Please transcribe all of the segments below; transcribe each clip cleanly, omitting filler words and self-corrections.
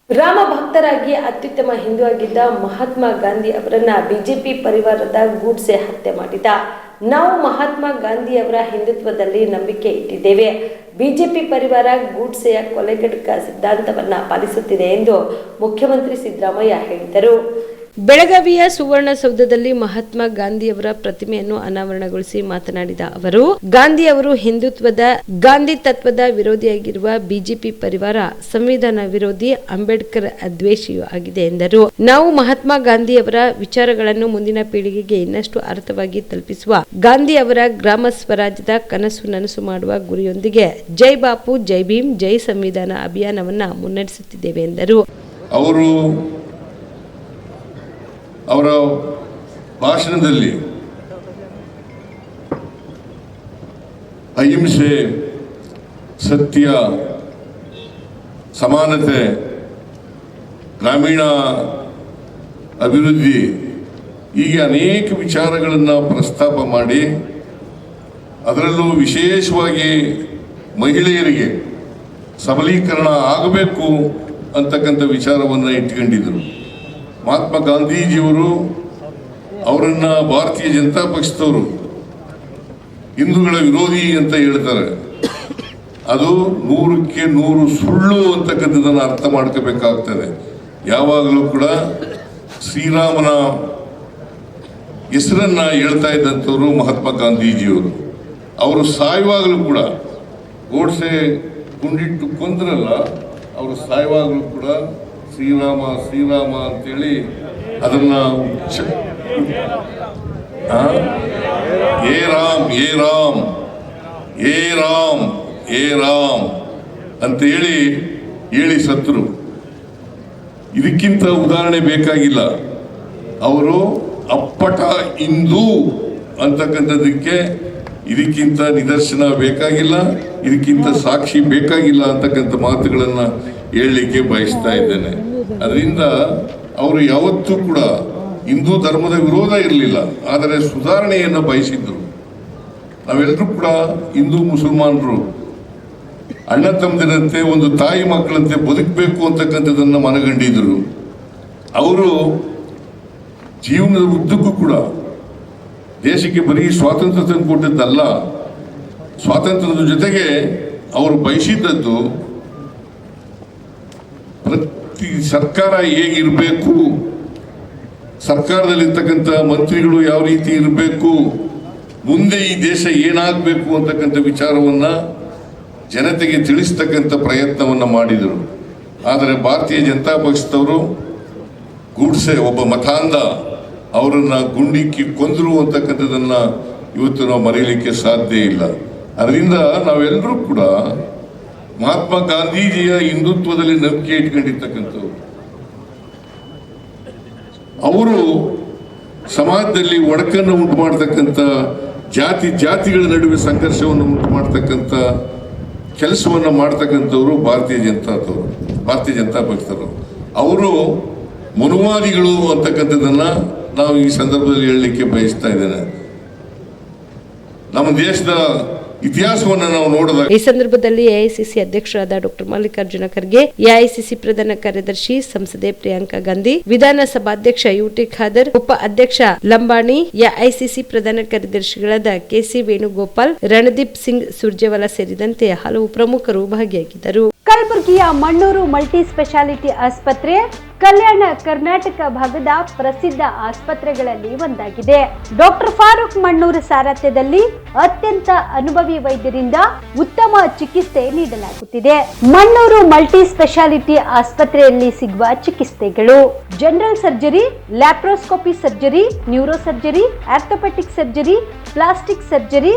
ರಾಮ ಭಕ್ತರಾಗಿ ಅತ್ಯುತ್ತಮ ಹಿಂದೂ ಆಗಿದ್ದ ಮಹಾತ್ಮ ಗಾಂಧಿ ಅವರನ್ನ ಬಿಜೆಪಿ ಪರಿವಾರದ ಗೂಡ್ಸೆ ಹತ್ಯೆ ಮಾಡಿದ. ನಾವು ಮಹಾತ್ಮ ಗಾಂಧಿಯವರ ಹಿಂದುತ್ವದಲ್ಲಿ ನಂಬಿಕೆ ಇಟ್ಟಿದ್ದೇವೆ. ಬಿಜೆಪಿ ಪರಿವಾರ ಗೂಡ್ಸೆಯ ಕೊಲೆಗಡುಕ ಸಿದ್ಧಾಂತವನ್ನ ಪಾಲಿಸುತ್ತಿದೆ ಎಂದು ಮುಖ್ಯಮಂತ್ರಿ ಸಿದ್ದರಾಮಯ್ಯ ಹೇಳಿದರು. ಬೆಳಗಾವಿಯ ಸುವರ್ಣಸೌಧದಲ್ಲಿ ಮಹಾತ್ಮ ಗಾಂಧಿಯವರ ಪ್ರತಿಮೆಯನ್ನು ಅನಾವರಣಗೊಳಿಸಿ ಮಾತನಾಡಿದ ಅವರು, ಗಾಂಧಿಯವರು ಗಾಂಧಿ ತತ್ವದ ವಿರೋಧಿಯಾಗಿರುವ ಬಿಜೆಪಿ ಪರಿವಾರ ಸಂವಿಧಾನ ವಿರೋಧಿ, ಅಂಬೇಡ್ಕರ್ ದ್ವೇಷಿಯೂ ಆಗಿದೆ ಎಂದರು. ನಾವು ಮಹಾತ್ಮ ಗಾಂಧಿಯವರ ವಿಚಾರಗಳನ್ನು ಮುಂದಿನ ಪೀಳಿಗೆಗೆ ಇನ್ನಷ್ಟು ಅರ್ಥವಾಗಿ ತಲುಪಿಸುವ, ಗಾಂಧಿ ಅವರ ಗ್ರಾಮ ಸ್ವರಾಜ್ಯದ ಕನಸು ನನಸು ಮಾಡುವ ಗುರಿಯೊಂದಿಗೆ ಜೈ ಬಾಪು, ಜೈ ಭೀಮ್, ಜೈ ಸಂವಿಧಾನ ಅಭಿಯಾನವನ್ನ ಮುನ್ನಡೆಸುತ್ತಿದ್ದೇವೆ ಎಂದರು. ಅವರ ಭಾಷಣದಲ್ಲಿ ಅಹಿಂಸೆ, ಸತ್ಯ, ಸಮಾನತೆ, ಗ್ರಾಮೀಣ ಅಭಿವೃದ್ಧಿ ಹೀಗೆ ಅನೇಕ ವಿಚಾರಗಳನ್ನು ಪ್ರಸ್ತಾಪ ಮಾಡಿ, ಅದರಲ್ಲೂ ವಿಶೇಷವಾಗಿ ಮಹಿಳೆಯರಿಗೆ ಸಬಲೀಕರಣ ಆಗಬೇಕು ಅಂತಕ್ಕಂಥ ವಿಚಾರವನ್ನು ಇಟ್ಕೊಂಡಿದ್ದರು. ಮಹಾತ್ಮ ಗಾಂಧೀಜಿಯವರು ಅವರನ್ನು ಭಾರತೀಯ ಜನತಾ ಪಕ್ಷದವರು ಹಿಂದೂಗಳ ವಿರೋಧಿ ಅಂತ ಹೇಳ್ತಾರೆ. ಅದು 100ಕ್ಕೆ 100 ಸುಳ್ಳು ಅಂತಕ್ಕಂಥದ್ದನ್ನು ಅರ್ಥ ಮಾಡ್ಕೋಬೇಕಾಗ್ತದೆ. ಯಾವಾಗಲೂ ಕೂಡ ಶ್ರೀರಾಮನ ಹೆಸರನ್ನ ಹೇಳ್ತಾ ಇದ್ದಂಥವರು ಮಹಾತ್ಮ ಗಾಂಧೀಜಿಯವರು. ಅವರು ಸಾಯುವಾಗಲೂ ಕೂಡ ಗೋಡ್ಸೆ ಗುಂಡಿಟ್ಟು ಕೊಂದ್ರಲ್ಲ, ಅವರು ಸಾಯುವಾಗಲೂ ಕೂಡ ಶ್ರೀರಾಮ ಶ್ರೀರಾಮ ಅಂತೇಳಿ ಅದನ್ನ ಏ ರಾಮ್ ಏ ರಾಮ್ ಏ ರಾಮ್ ಏ ರಾಮ್ ಅಂತ ಹೇಳಿ ಸತ್ರು. ಇದಕ್ಕಿಂತ ಉದಾಹರಣೆ ಬೇಕಾಗಿಲ್ಲ. ಅವರು ಅಪ್ಪಟ ಹಿಂದೂ ಅಂತಕ್ಕಂಥದ್ದಕ್ಕೆ ಇದಕ್ಕಿಂತ ನಿದರ್ಶನ ಬೇಕಾಗಿಲ್ಲ, ಇದಕ್ಕಿಂತ ಸಾಕ್ಷಿ ಬೇಕಾಗಿಲ್ಲ ಅಂತಕ್ಕಂಥ ಮಾತುಗಳನ್ನ ಹೇಳಲಿಕ್ಕೆ ಬಯಸ್ತಾ ಇದ್ದೇನೆ. ಅದರಿಂದ ಅವರು ಯಾವತ್ತೂ ಕೂಡ ಹಿಂದೂ ಧರ್ಮದ ವಿರೋಧ ಇರಲಿಲ್ಲ, ಆದರೆ ಸುಧಾರಣೆಯನ್ನು ಬಯಸಿದ್ರು. ನಾವೆಲ್ಲರೂ ಕೂಡ ಹಿಂದೂ ಮುಸಲ್ಮಾನರು ಅಣ್ಣ ತಮ್ಮದಿರಂತೆ, ಒಂದು ತಾಯಿ ಮಕ್ಕಳಂತೆ ಬದುಕಬೇಕು ಅಂತಕ್ಕಂಥದ್ದನ್ನು ಮನಗಂಡಿದ್ರು. ಅವರು ಜೀವನದ ಉದ್ದಕ್ಕೂ ಕೂಡ ದೇಶಕ್ಕೆ ಬರೀ ಸ್ವಾತಂತ್ರ್ಯ ತಂದುಕೊಟ್ಟದ್ದಲ್ಲ, ಸ್ವಾತಂತ್ರ್ಯದ ಜೊತೆಗೆ ಅವರು ಬಯಸಿದ್ದದ್ದು ಪ್ರತಿ ಸರ್ಕಾರ ಹೇಗಿರಬೇಕು, ಸರ್ಕಾರದಲ್ಲಿರ್ತಕ್ಕಂಥ ಮಂತ್ರಿಗಳು ಯಾವ ರೀತಿ ಇರಬೇಕು, ಮುಂದೆ ಈ ದೇಶ ಏನಾಗಬೇಕು ಅಂತಕ್ಕಂಥ ವಿಚಾರವನ್ನ ಜನತೆಗೆ ತಿಳಿಸ್ತಕ್ಕಂಥ ಪ್ರಯತ್ನವನ್ನ ಮಾಡಿದರು. ಆದರೆ ಭಾರತೀಯ ಜನತಾ ಪಕ್ಷದವರು ಗೂಡ್ಸೆ ಒಬ್ಬ ಮತಾಂಧ ಅವರನ್ನ ಗುಂಡಿಕ್ಕಿ ಕೊಂದರು ಅಂತಕ್ಕಂಥದ್ದನ್ನ ಇವತ್ತು ನಾವು ಮರೆಯಲಿಕ್ಕೆ ಸಾಧ್ಯ ಇಲ್ಲ. ಅದರಿಂದ ನಾವೆಲ್ಲರೂ ಕೂಡ ಮಹಾತ್ಮ ಗಾಂಧೀಜಿಯ ಹಿಂದುತ್ವದಲ್ಲಿ ನಂಬಿಕೆ ಇಟ್ಕೊಂಡಿರ್ತಕ್ಕಂಥವ್ರು. ಅವರು ಸಮಾಜದಲ್ಲಿ ಒಡಕನ್ನು ಉಂಟು ಮಾಡತಕ್ಕಂಥ, ಜಾತಿಗಳ ನಡುವೆ ಸಂಘರ್ಷವನ್ನು ಉಂಟು ಮಾಡತಕ್ಕಂಥ ಕೆಲಸವನ್ನು ಮಾಡ್ತಕ್ಕಂಥವ್ರು ಭಾರತೀಯ ಜನತಾ ಪಕ್ಷದವರು. ಅವರು ಮನುವಾದಿಗಳು ಅಂತಕ್ಕಂಥದ್ದನ್ನ ನಾವು ಈ ಸಂದರ್ಭದಲ್ಲಿ ಹೇಳಲಿಕ್ಕೆ ಬಯಸ್ತಾ ಇದ್ದೇನೆ. ನಮ್ಮ ದೇಶದ ಇತಿಹಾಸವನ್ನು ನಾವು ನೋಡಿದಾಗ ಈ ಸಂದರ್ಭದಲ್ಲಿ ಎಐಸಿಸಿ ಅಧ್ಯಕ್ಷರಾದ ಡಾಕ್ಟರ್ ಮಲ್ಲಿಕಾರ್ಜುನ ಖರ್ಗೆ, ಎಐಸಿಸಿ ಪ್ರಧಾನ ಕಾರ್ಯದರ್ಶಿ ಸಂಸದೆ ಪ್ರಿಯಾಂಕಾ ಗಾಂಧಿ, ವಿಧಾನಸಭಾಧ್ಯಕ್ಷ ಯುಟಿ ಖಾದರ್, ಉಪ ಅಧ್ಯಕ್ಷ ಲಂಬಾಣಿ, ಎಐಸಿಸಿ ಪ್ರಧಾನ ಕಾರ್ಯದರ್ಶಿಗಳಾದ ಕೆಸಿ ವೇಣುಗೋಪಾಲ್, ರಣದೀಪ್ ಸಿಂಗ್ ಸುರ್ಜೇವಾಲಾ ಸೇರಿದಂತೆ ಹಲವು ಪ್ರಮುಖರು ಭಾಗಿಯಾಗಿದ್ದರು. ಕಲಬುರಗಿಯ ಮಣ್ಣೂರು ಮಲ್ಟಿ ಸ್ಪೆಷಾಲಿಟಿ ಆಸ್ಪತ್ರೆ ಕಲ್ಯಾಣ ಕರ್ನಾಟಕ ಭಾಗದ ಪ್ರಸಿದ್ಧ ಆಸ್ಪತ್ರೆಗಳಲ್ಲಿ ಒಂದಾಗಿದೆ. ಡಾಕ್ಟರ್ ಫಾರೂಕ್ ಮಣ್ಣೂರು ಸಾರಥ್ಯದಲ್ಲಿ ಅತ್ಯಂತ ಅನುಭವಿ ವೈದ್ಯರಿಂದ ಉತ್ತಮ ಚಿಕಿತ್ಸೆ ನೀಡಲಾಗುತ್ತಿದೆ. ಮಣ್ಣೂರು ಮಲ್ಟಿ ಸ್ಪೆಷಾಲಿಟಿ ಆಸ್ಪತ್ರೆಯಲ್ಲಿ ಸಿಗುವ ಚಿಕಿತ್ಸೆಗಳು: general surgery, laparoscopy surgery, neuro surgery, orthopaedic surgery, plastic surgery,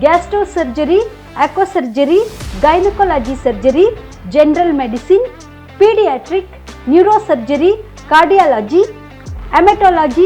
gastro surgery, aqua surgery, gynaecology surgery, general medicine, paediatric, neuro surgery, cardiology, haematology,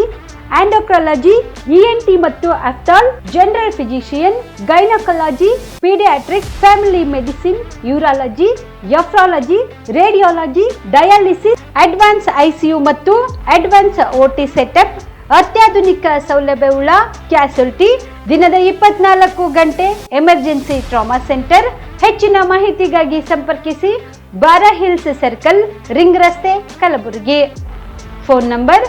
endocrinology, ENT ಮತ್ತು ophthal, general physician, gynaecology, paediatric, family medicine, urology, nephrology, radiology, dialysis, advance ICU ಮತ್ತು advance OT setup, ಅತ್ಯಾಧುನಿಕ ಸೌಲಭ್ಯವುಳ್ಳ ಕ್ಯಾಸುಲಿಟಿ, ದಿನದ 24 ಗಂಟೆ emergency trauma centre, ಹೆಚ್ಚಿನ ಮಾಹಿತಿಗಾಗಿ ಸಂಪರ್ಕಿಸಿ ಬಾರಾ hills circle, ring ರಸ್ತೆ, ಕಲಬುರಗಿ. Phone number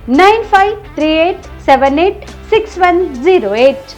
9538786108.